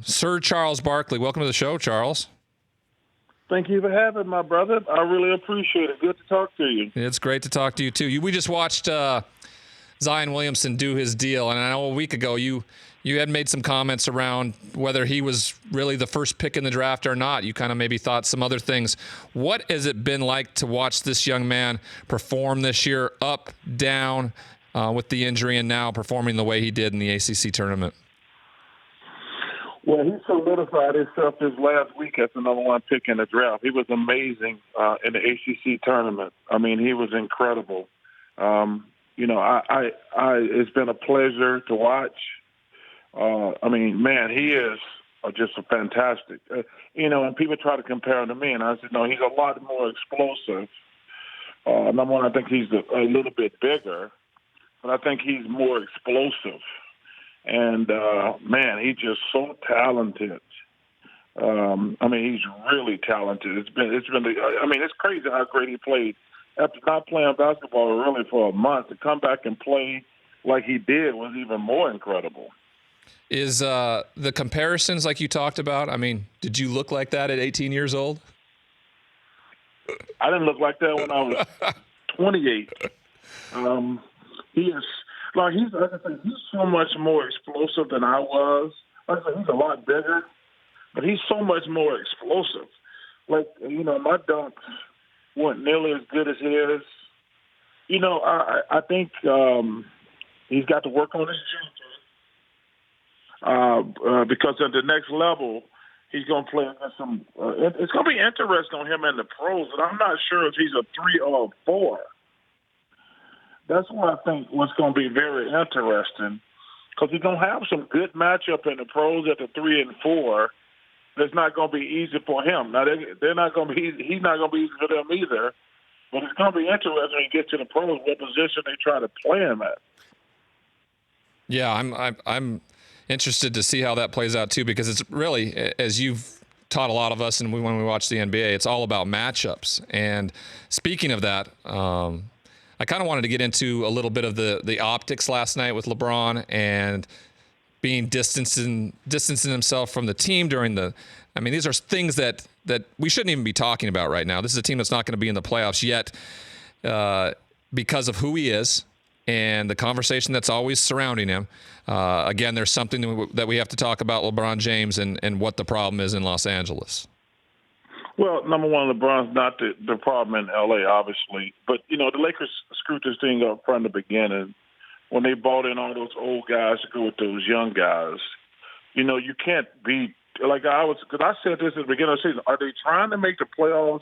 Sir Charles Barkley, welcome to the show, Charles. Thank you for having me, my brother. I really appreciate it. Good to talk to you. It's great to talk to you, too. We just watched Zion Williamson do his deal, and I know a week ago you had made some comments around whether he was really the first pick in the draft or not. You kind of maybe thought some other things. What has it been like to watch this young man perform this year, up, down, with the injury, and now performing the way he did in the ACC tournament? Well, he solidified himself this last week as the number one pick in the draft. He was amazing in the ACC tournament. I mean, he was incredible. It's been a pleasure to watch. He is just a fantastic. And people try to compare him to me, and I said, no, he's a lot more explosive. Number one, I think he's a little bit bigger, but I think he's more explosive. And, he's just so talented. He's really talented. It's crazy how great he played. After not playing basketball really for a month, to come back and play like he did was even more incredible. Is the comparisons like you talked about, did you look like that at 18 years old? I didn't look like that when I was 28. He's so much more explosive than I was. Like I said, he's a lot bigger, but he's so much more explosive. My dunks weren't nearly as good as his. I think he's got to work on his jumper because at the next level, he's going to play against some. It's going to be interesting on him in the pros, and I'm not sure if he's a 3 or a 4. That's what I think what's going to be very interesting, because he's going to have some good matchup in the pros at the 3 and 4. It's not going to be easy for him. Now they're not going to be. He's not going to be easy for them either. But it's going to be interesting when he gets to the pros what position they try to play him at. Yeah, I'm interested to see how that plays out too, because it's really, as you've taught a lot of us, and when we watch the NBA, it's all about matchups. And speaking of that, I kind of wanted to get into a little bit of the optics last night with LeBron and being distancing himself from the team during these are things that we shouldn't even be talking about right now. This is a team that's not going to be in the playoffs yet because of who he is and the conversation that's always surrounding him. Again, there's something that we have to talk about LeBron James and what the problem is in Los Angeles. Well, number one, LeBron's not the problem in L.A., obviously. But, the Lakers screwed this thing up from the beginning when they brought in all those old guys to go with those young guys. You can't be like because I said this at the beginning of the season. Are they trying to make the playoffs,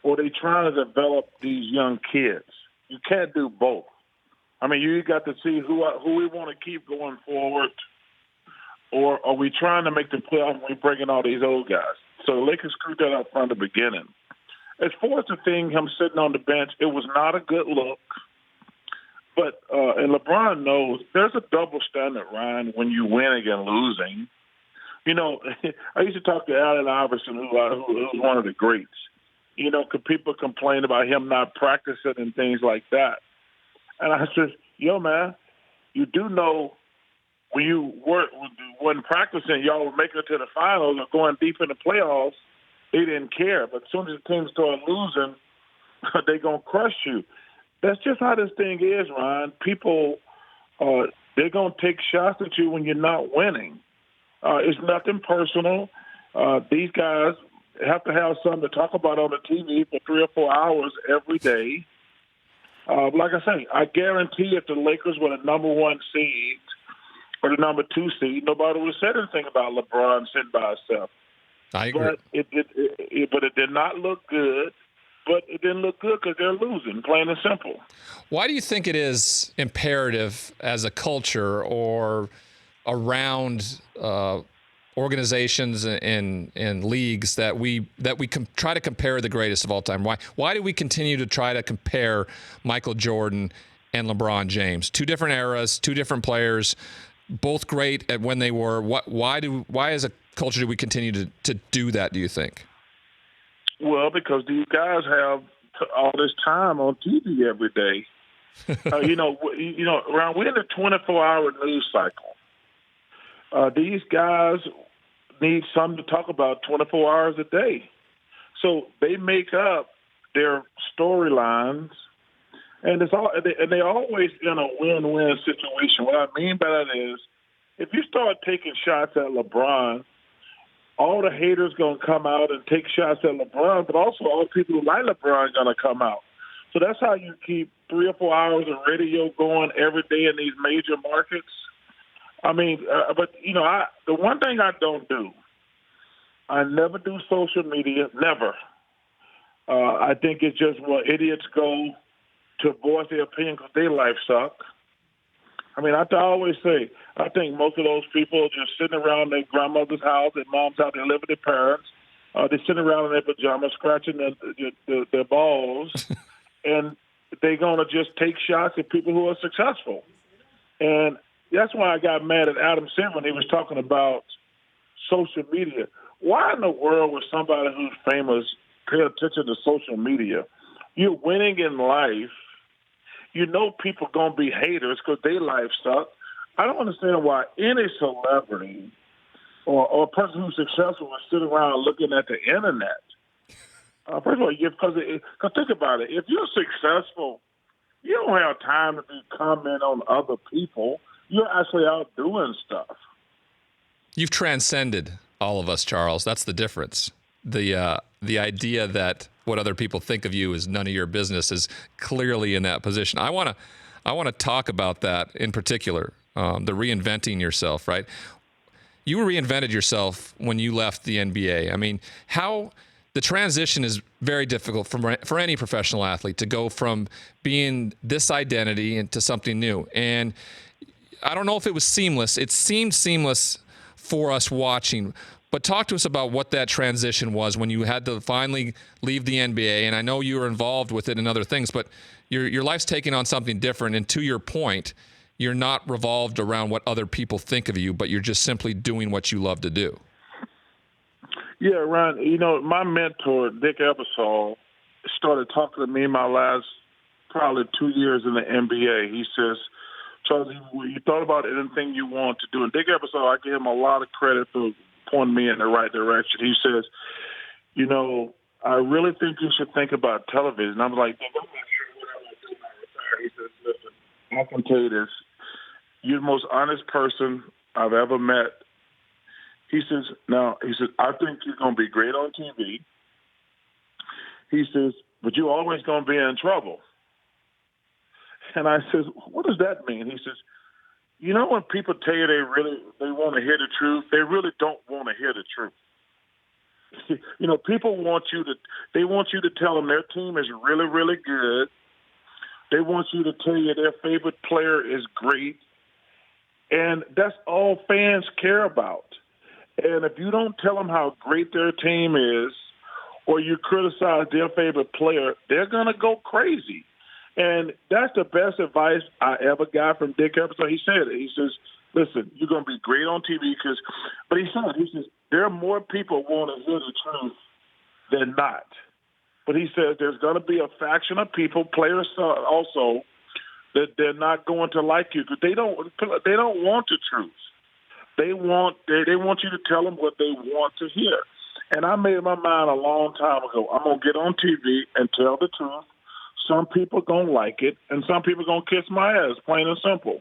or are they trying to develop these young kids? You can't do both. You got to see who we want to keep going forward, or are we trying to make the playoffs when we bring in all these old guys? So the Lakers screwed that up from the beginning. As far as the thing, him sitting on the bench, it was not a good look. But and LeBron knows there's a double standard, Ryan, when you win against losing. I used to talk to Allen Iverson, who's one of the greats. Could people complain about him not practicing and things like that? And I said, man, you do know when you wasn't practicing, y'all were making it to the finals or going deep in the playoffs, they didn't care. But as soon as the team started losing, they're going to crush you. That's just how this thing is, Ryan. People, they're going to take shots at you when you're not winning. It's nothing personal. These guys have to have something to talk about on the TV for 3 or 4 hours every day. Like I say, I guarantee if the Lakers were the number 1 seed or the number 2 seed, nobody would have said anything about LeBron sitting by himself. I agree. But it did not look good. But it didn't look good because they're losing, plain and simple. Why do you think it is imperative as a culture or around organizations and leagues that we try to compare the greatest of all time? Why do we continue to try to compare Michael Jordan and LeBron James? 2 different eras, 2 different players, both great at when they were. Why as a culture do we continue to do that, do you think? Well, because these guys have all this time on TV every day. Around we're in the 24-hour news cycle. These guys need something to talk about 24 hours a day. So they make up their storylines, and they're always in a win-win situation. What I mean by that is, if you start taking shots at LeBron, all the haters going to come out and take shots at LeBron, but also all the people who like LeBron are going to come out. So that's how you keep 3 or 4 hours of radio going every day in these major markets. I mean, but, the one thing I don't do, I never do social media, never. I think it's just where idiots go to voice their opinion because their life sucks. I mean, I always say, I think most of those people are just sitting around their grandmother's house, their mom's house, they live with their parents. They're sitting around in their pajamas, scratching their balls, and they're going to just take shots at people who are successful. And that's why I got mad at Adam Silver when he was talking about social media. Why in the world would somebody who's famous pay attention to social media? You're winning in life. You know people going to be haters because their life sucks. I don't understand why any celebrity or a person who's successful would sit around looking at the internet. First of all, because think about it. If you're successful, you don't have time to be commenting on other people. You're actually out doing stuff. You've transcended all of us, Charles. That's the difference. The idea that what other people think of you is none of your business is clearly in that position. I want to talk about that in particular, the reinventing yourself, right? You reinvented yourself when you left the NBA. I mean, how the transition is very difficult for any professional athlete to go from being this identity into something new. And I don't know if it was seamless. It seemed seamless for us watching. But talk to us about what that transition was when you had to finally leave the NBA. And I know you were involved with it and other things, but your life's taking on something different. And to your point, you're not revolved around what other people think of you, but you're just simply doing what you love to do. Yeah, Ron, my mentor, Dick Ebersol, started talking to me in my last probably 2 years in the NBA. He says, Charles, you thought about anything you want to do. And Dick Ebersol, I give him a lot of credit for pointing me in the right direction. He says, I really think you should think about television. I'm like, I'm not sure what I want to do when I retire. He says, listen, I can tell you this. You're the most honest person I've ever met. He says, I think you're going to be great on TV. He says, but you're always going to be in trouble. And I says, what does that mean? He says, when people tell you they want to hear the truth, they really don't want to hear the truth. People want you to tell them their team is really, really good. They want you to tell you their favorite player is great. And that's all fans care about. And if you don't tell them how great their team is, or you criticize their favorite player, they're going to go crazy. And that's the best advice I ever got from Dick Ebersol. He said it. He says, listen, you're going to be great on TV but he says, there are more people want to hear the truth than not. But he says there's going to be a faction of people, players also, that they're not going to like you because they don't want the truth. They want you to tell them what they want to hear. And I made my mind a long time ago. I'm going to get on TV and tell the truth. Some people going to like it, and some people going to kiss my ass, plain and simple.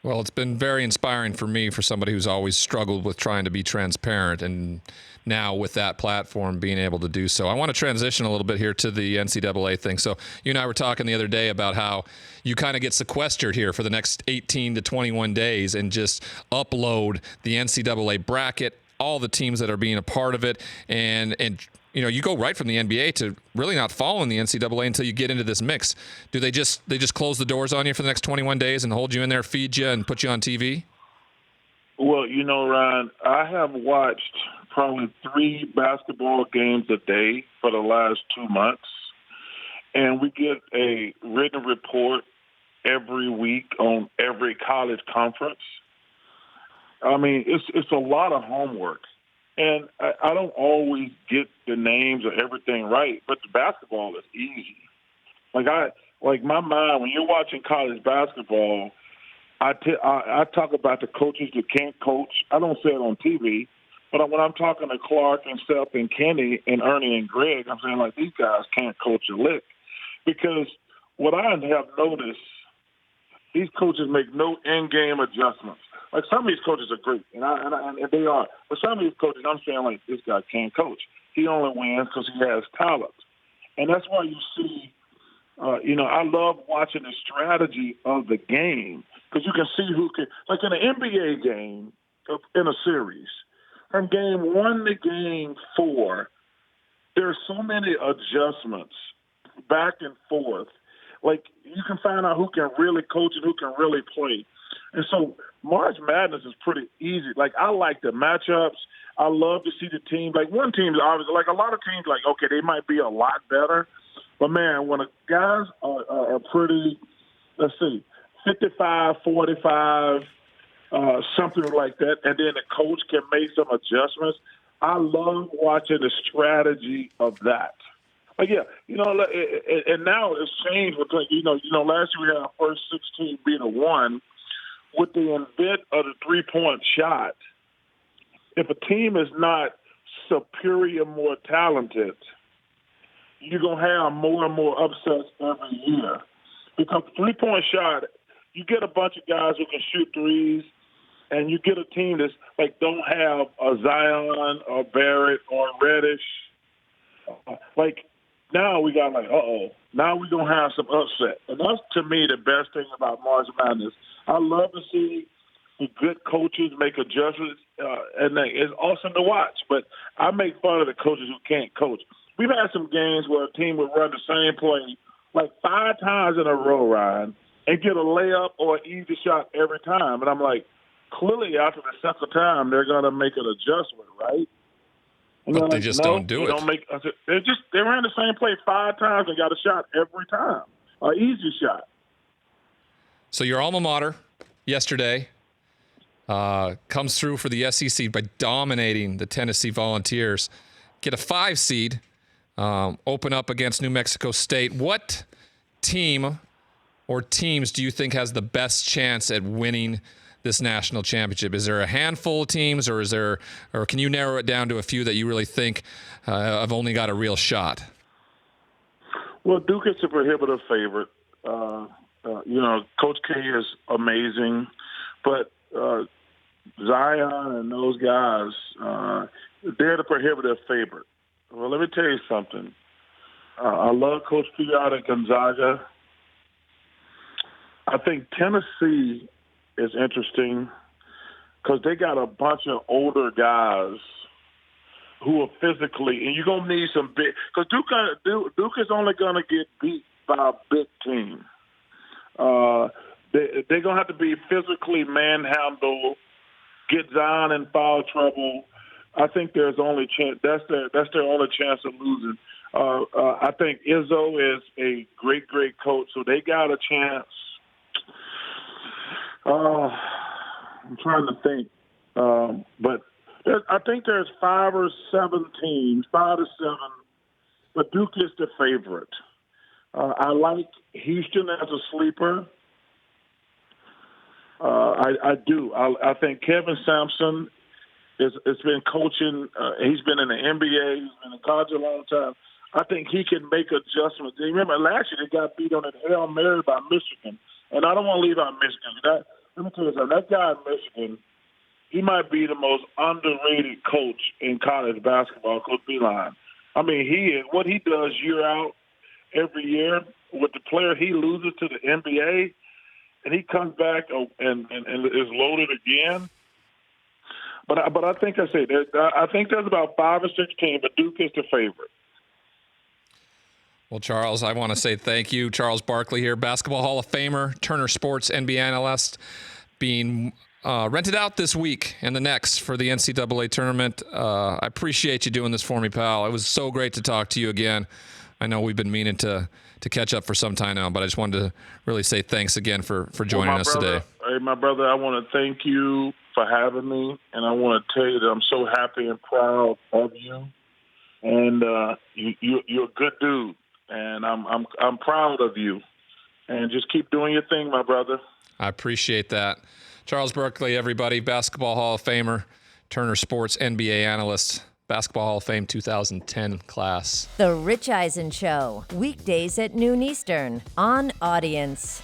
Well, it's been very inspiring for me, for somebody who's always struggled with trying to be transparent, and now with that platform being able to do so. I want to transition a little bit here to the NCAA thing. So you and I were talking the other day about how you kind of get sequestered here for the next 18 to 21 days and just upload the NCAA bracket, all the teams that are being a part of it, and you go right from the NBA to really not following the NCAA until you get into this mix. Do they just close the doors on you for the next 21 days and hold you in there, feed you, and put you on TV? Well, Ryan, I have watched probably 3 basketball games a day for the last 2 months, and we get a written report every week on every college conference. I mean, it's a lot of homework. And I don't always get the names or everything right, but the basketball is easy. Like my mind, when you're watching college basketball, I talk about the coaches that can't coach. I don't say it on TV, But when I'm talking to Clark and Steph and Kenny and Ernie and Greg, I'm saying, like, these guys can't coach a lick. Because what I have noticed, these coaches make no in-game adjustments. Like, some of these coaches are great, and they are. But some of these coaches, I'm saying, like, this guy can't coach. He only wins because he has talent. And that's why you see, I love watching the strategy of the game because you can see who can. Like in an NBA game, in a series, from game 1 to game 4, there's so many adjustments back and forth. Like, you can find out who can really coach and who can really play. And so March Madness is pretty easy. Like, I like the matchups. I love to see the team. Like, one team is obviously, like, a lot of teams, like, okay, they might be a lot better. But, man, when the guys are pretty, let's see, 55, 45, something like that, and then the coach can make some adjustments, I love watching the strategy of that. But yeah, and now it's changed with, last year we had our first 16 beat a 1 with the invent of the 3-point shot. If a team is not superior, more talented, you're going to have more and more upsets every year. Because the 3-point shot, you get a bunch of guys who can shoot threes, and you get a team that's like don't have a Zion or Barrett or Reddish. Like, now we got now we're going to have some upset. And that's, to me, the best thing about March Madness. I love to see the good coaches make adjustments, and it's awesome to watch. But I make fun of the coaches who can't coach. We've had some games where a team would run the same play like 5 times in a row, Ryan, and get a layup or an easy shot every time. And I'm like, clearly after the second time, they're going to make an adjustment, right? And but they just don't do it. They ran the same play 5 times and got a shot every time, an easy shot. So your alma mater yesterday comes through for the SEC by dominating the Tennessee Volunteers. Get a 5 seed, open up against New Mexico State. What team or teams do you think has the best chance at winning this national championship? Is there a handful of teams, or can you narrow it down to a few that you really think have only got a real shot? Well, Duke is a prohibitive favorite. Coach K is amazing, but Zion and those guys, they're the prohibitive favorite. Well, let me tell you something. I love Coach P out at Gonzaga. I think Tennessee is interesting because they got a bunch of older guys who are physically, and you're going to need some big, because Duke is only going to get beat by a big team. They're going to have to be physically manhandled, get Zion in foul trouble. I think there's only chance. That's their only chance of losing. I think Izzo is a great coach, so they got a chance. I'm trying to think, but I think there's 5 or 7 teams, 5 to 7, but Duke is the favorite. I like Houston as a sleeper. I do. I think Kevin Sampson has been coaching. He's been in the NBA. He's been in college a long time. I think he can make adjustments. You remember last year they got beat on an Hail Mary by Michigan. And I don't want to leave out Michigan. Let me tell you something. That guy in Michigan, he might be the most underrated coach in college basketball, Coach Beeline. I mean, what he does year out, every year, with the player he loses to the NBA, and he comes back and is loaded again. But I think I think there's about 5 or 6 teams, but Duke is the favorite. Well, Charles, I want to say thank you. Charles Barkley here, Basketball Hall of Famer, Turner Sports NBA analyst, being rented out this week and the next for the NCAA tournament. I appreciate you doing this for me, pal. It was so great to talk to you again. I know we've been meaning to catch up for some time now, but I just wanted to really say thanks again for joining us today. Hey, my brother, I want to thank you for having me, and I want to tell you that I'm so happy and proud of you. And you're a good dude. And I'm proud of you. And just keep doing your thing, my brother. I appreciate that. Charles Barkley, everybody, Basketball Hall of Famer, Turner Sports NBA analyst, Basketball Hall of Fame 2010 class. The Rich Eisen Show, weekdays at noon Eastern on Audience.